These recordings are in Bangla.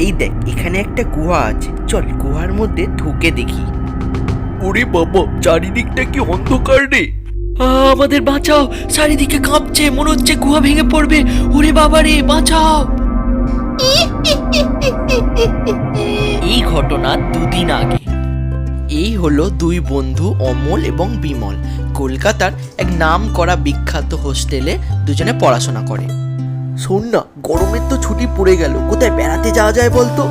এই দেখ, এখানে একটা গুহা আছে, চল গুহার মধ্যে ঢুকে দেখি। ওরে বাবা, চারিদিকটা কি অন্ধকার রে। আমাদের বাঁচাও, চারিদিকে কাঁপছে, মনে হচ্ছে গুহা ভেঙে পড়বে। ওরে বাবা রে, বাঁচাও। এই ঘটনা দুদিন আগে। এই হলো দুই বন্ধু অমল এবং বিমল। কলকাতার এক নাম করা বিখ্যাত হোস্টেলে দুজনে পড়াশোনা করে। শোন না, গরমের তো ছুটি পড়ে গেল, কোথায় বেড়াতে যাওয়া যায় বলতো?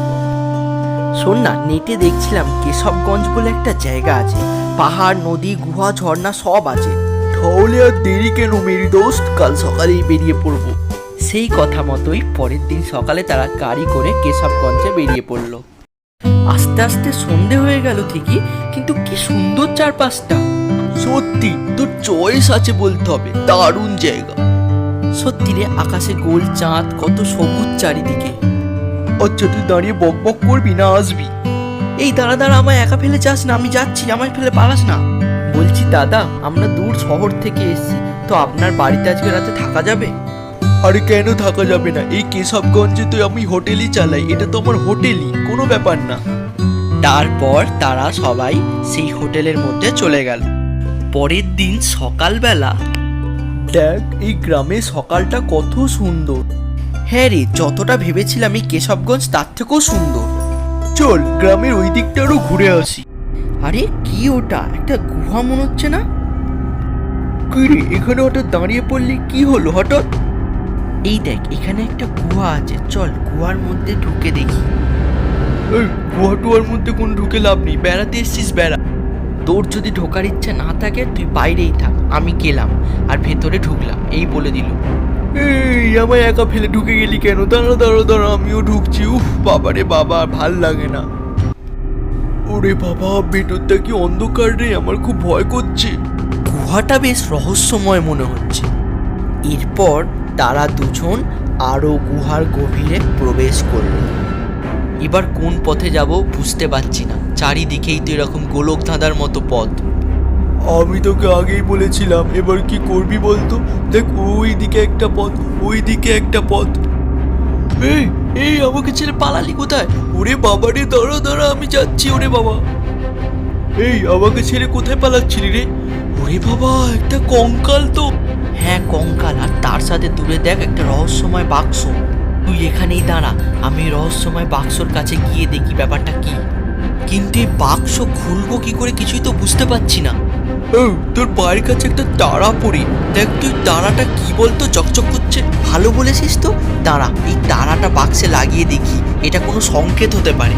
শোন না, নেটে দেখছিলাম কেশবগঞ্জ বলে একটা জায়গা আছে, পাহাড়, নদী, গুহা, ঝর্ণা সব আছে। তাহলে আর দেরি কেন মেরি দোস্ত, কাল সকালেই বেরিয়ে পড়বো। সেই কথা মতোই পরের দিন সকালে তারা গাড়ি করে কেশবগঞ্জে বেরিয়ে পড়ল। আস্তে আস্তে সন্ধে হয়ে গেল ঠিকই, কিন্তু কি সুন্দর চারপাশটা। সত্যি তোর চয়েস আছে বলতে হবে, দারুণ জায়গা। সত্যি রে, আকাশে গোল চাঁদ, কত সবুজ চারিদিকে। আচ্ছা, তুই দাঁড়িয়ে বক বক করবি না আসবি? এই দাঁড়া দাঁড়া, আমায় একা ফেলে যাস না, আমি যাচ্ছি, আমায় ফেলে পালাস না। বলছি দাদা, আমরা দূর শহর থেকে এসেছি, তো আপনার বাড়িতে আজকে রাতে থাকা যাবে? আরে কেন থাকা যাবে না, এই কেশবগঞ্জে তো আমি হোটেলই চালাই, এটা তো আমার হোটেলই, কোনো ব্যাপার না। তারপর তারা সবাই সেই হোটেলের মধ্যে চলে গেল। পরের দিন সকালবেলা, দেখ এই গ্রামে সকালটা কত সুন্দর। হ্যাঁ রে, যতটা ভেবেছিলাম এই কেশবগঞ্জ তার থেকেও সুন্দর। চল গ্রামের ওই দিকটারও ঘুরে আসি। আরে কি ওটা, একটা গুহা মনে হচ্ছে না? কি রে, এখানে হঠাৎ দাঁড়িয়ে পড়লি, কি হলো হঠাৎ? এই দেখ, এখানে একটা গুহা আছে, চল গুহার মধ্যে ঢুকে দেখি। এই গুহা টুয়ার মধ্যে কোনো ঢুকে লাভ নেই, বেড়াতে এসছিস বেড়া। তোর যদি ঢোকার ইচ্ছা না থাকে তুই বাইরেই থাক, আমি গেলাম আর ভেতরে ঢুকলাম, এই বলে দিল। এই আমায় একা ফেলে ঢুকে গেলি কেন? দাঁড়া দাঁড়া দাঁড়া, আমিও ঢুকছি। উফ বাবা রে বাবা, ভাল লাগে না। ওরে বাবা, ভেতরটা কি অন্ধকার রে, আমার খুব ভয় করছে। গুহাটা বেশ রহস্যময় মনে হচ্ছে। এরপর তারা দুজন আরো গুহার গভীরে প্রবেশ করল। এবার কোন পথে যাব বুঝতে পারছি না, চারিদিকেই তো এরকম গোলক ধাঁধার মতো পথ। আমি তোকে আগেই বলেছিলাম, এবার কি করবি বলতো? দেখ ওই দিকে একটা পথ, ওই দিকে একটা পথ। এই এই আমাকে ছেড়ে পালালি কোথায়? ওরে বাবা রে, দাঁড়া দাঁড়া, আমি যাচ্ছি। ওরে বাবা, এই আমাকে ছেড়ে কোথায় পালাচ্ছিলি রে? ওরে বাবা, একটা কঙ্কাল তো। হ্যাঁ কঙ্কাল, আর তার সাথে দূরে দেখ একটা রহস্যময় বাক্স। তুই এখানেই দাঁড়া, আমি রহস্যময় বাক্সর কাছে গিয়ে দেখি ব্যাপারটা কি। কিন্তু এই বাক্স খুলবো কি করে কিছুই তো বুঝতে পারছি না। ও, তোর পায়ের কাছে একটা তারা পড়ি, দেখ তুই তারাটা কি বলতো, চকচক করছে। ভালো বলেছিস তো, দাঁড়া এই তারাটা বাক্সে লাগিয়ে দেখি, এটা কোনো সংকেত হতে পারে।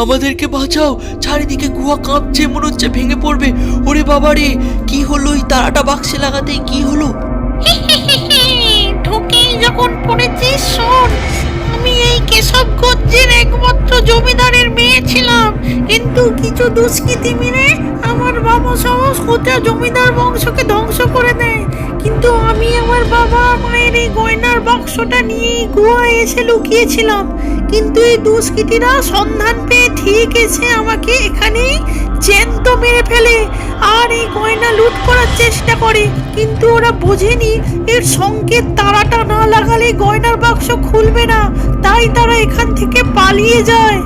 আমাদেরকে বাঁচাও, চারিদিকে গুহা কাঁপছে, মনে হচ্ছে ভেঙে পড়বে। ওরে বাবা রে, কি হলো এই তারাটা বাক্সে লাগাতেই, কি হলো? ঢুকেই যখন পড়েছিস, শোন, আমি এই কেশবগঞ্জের একমাত্র জমিদারের মেয়ে ছিলাম, কিন্তু কিছু দুষ্কৃতী মিলে আমার বাবা সহ সোজা জমিদার বংশকে ধ্বংস করে দেয়। কিন্তু আমি আমার বাবা মায়ের এই গয়নার বাক্সটা নিয়ে গুহায় এসে লুকিয়েছিলাম, কিন্তু এই দুষ্কৃতীরা সন্ধান পেয়ে ঠিক এসে আমাকে এখানেই জ্যান্ত মেরে ফেলে আর এই গয়না লুট করার চেষ্টা করে। কিন্তু ওরা বোঝেনি এর সংকেত তারাটা না লাগালে গয়নার বাক্স খুলবে না, তাই তারা এখান থেকে পালিয়ে যায়।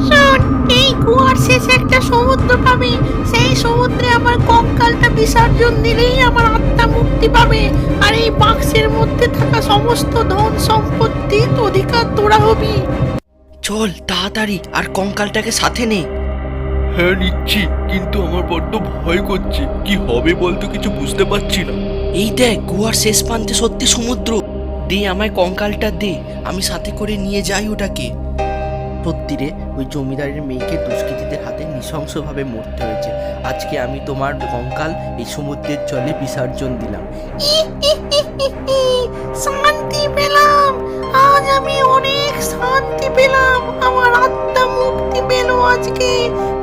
শোন, এই গুহার শেষে একটা সমুদ্র পাবে, সেই সমুদ্রে আমার কঙ্কালটা বিসর্জন দিলেই আমার আত্মা মুক্তি পাবে, আর এই বাক্সের মধ্যে থাকা সমস্ত ধন সম্পত্তির অধিকার তোরা হবি। চল তাড়াতাড়ি, আর কঙ্কালটাকে সাথে নে। হ্যাঁ নিচ্ছি, কিন্তু আমার বড্ড ভয় করছে, কি হবে বলতো, কিছু বুঝতে পারছি না। এই দেখ গুহার শেষ প্রান্তে সত্যি সমুদ্র। দে আমায় কঙ্কালটা দে, আমি সাথে করে নিয়ে যাই ওটাকে। সত্যি রে, ওই জমিদারের মেয়েকে দুষ্কৃতীদের হাতে নৃশংসভাবে মরতে হয়েছে। আজকে আমি তোমার কঙ্কাল এই সমুদ্রের জলে বিসর্জন দিলাম। শান্তি পেলাম, আজ আমি অনেক শান্তি পেলাম, আমার আত্মা মুক্তি পেল। আজকে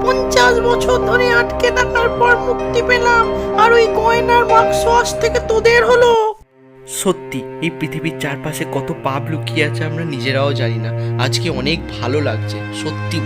50 বছর ধরে আটকে থাকার পর মুক্তি পেলাম, আর ওই গয়নার বাক্স আজ থেকে তোদের হলো। সত্যি এই পৃথিবীর চারপাশে কত পাপ লুকিয়ে আছে আমরা নিজেরাও জানি না। আজকে অনেক ভালো লাগছে সত্যি।